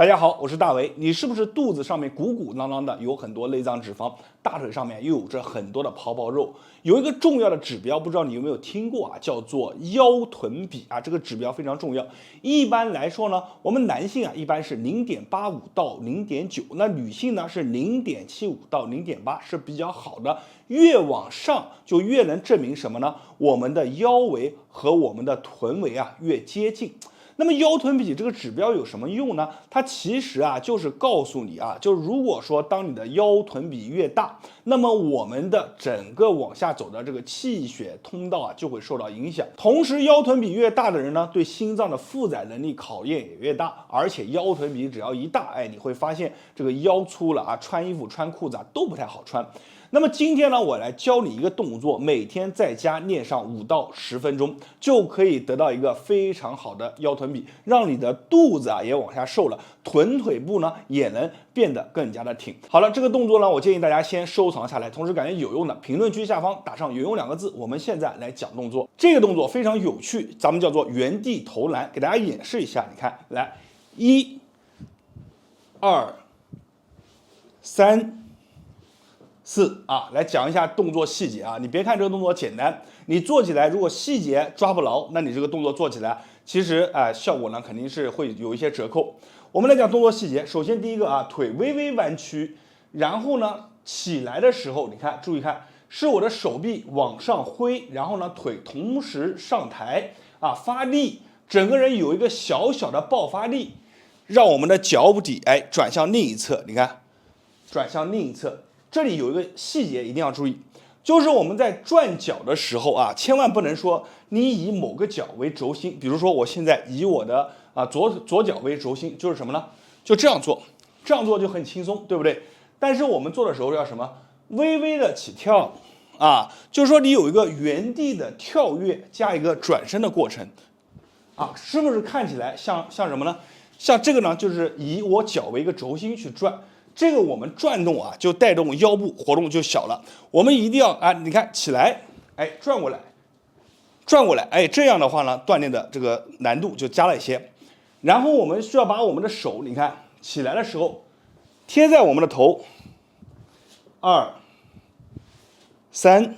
大家好，我是大为。你是不是肚子上面鼓鼓囊囊的，有很多内脏脂肪，大腿上面又有着很多的泡泡肉？有一个重要的指标，不知道你有没有听过啊，叫做腰臀比啊，这个指标非常重要。一般来说呢，我们男性啊一般是0.85到0.9，那女性呢是0.75到0.8，是比较好的。越往上就越能证明什么呢？我们的腰围和我们的臀围啊越接近。那么腰臀比这个指标有什么用呢？它其实啊就是告诉你啊，就如果说当你的腰臀比越大，那么我们的整个往下走的这个气血通道啊就会受到影响。同时腰臀比越大的人呢，对心脏的负载能力考验也越大，而且腰臀比只要一大，你会发现这个腰粗了啊，穿衣服穿裤子啊都不太好穿。那么今天呢，我来教你一个动作，每天在家练上5到10分钟，就可以得到一个非常好的腰臀比，让你的肚子啊也往下瘦了，臀腿部呢也能变得更加的挺。好了，这个动作呢，我建议大家先收藏下来，同时感觉有用的，评论区下方打上有用2个字。我们现在来讲动作，这个动作非常有趣，咱们叫做原地投篮，给大家演示一下。你看，来，1、2、3、4啊，来讲一下动作细节啊。你别看这个动作简单，你做起来如果细节抓不牢，那你这个动作做起来，其实效果呢肯定是会有一些折扣。我们来讲动作细节，首先第一个啊，腿微微弯曲，然后呢起来的时候，你看注意看，是我的手臂往上挥，然后呢腿同时上抬啊，发力，整个人有一个小小的爆发力，让我们的脚底转向另一侧，你看，转向另一侧。这里有一个细节一定要注意，就是我们在转脚的时候啊，千万不能说你以某个脚为轴心，比如说我现在以我的左脚为轴心，就是什么呢？就这样做，这样做就很轻松，对不对？但是我们做的时候要什么？微微的起跳啊，就是说你有一个原地的跳跃加一个转身的过程啊，是不是看起来像什么呢？像这个呢，就是以我脚为一个轴心去转。这个我们转动啊，就带动腰部活动就小了。我们一定要你看起来，转过来，转过来，这样的话呢，锻炼的这个难度就加了一些。然后我们需要把我们的手，你看起来的时候贴在我们的头，2、3、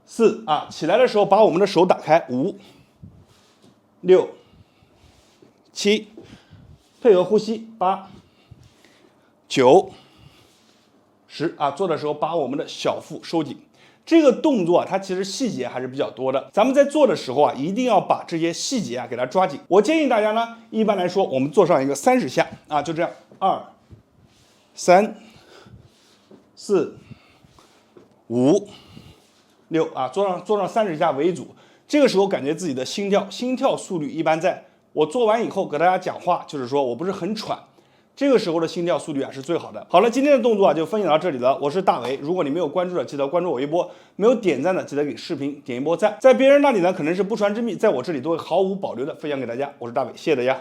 4啊，起来的时候把我们的手打开，5、6、7，配合呼吸，8、9、10啊，做的时候把我们的小腹收紧。这个动作啊，它其实细节还是比较多的。咱们在做的时候啊，一定要把这些细节啊给它抓紧。我建议大家呢，一般来说我们做上一个30下啊，就这样，2、3、4、5、6啊，做上30下为主。这个时候感觉自己的心跳速率一般在我做完以后给大家讲话，就是说我不是很喘。这个时候的心跳速率啊是最好的。好了，今天的动作啊就分享到这里了。我是大为，如果你没有关注的，记得关注我一波；没有点赞的，记得给视频点一波赞。在别人那里呢可能是不传之秘，在我这里都会毫无保留的分享给大家。我是大为，谢谢大家。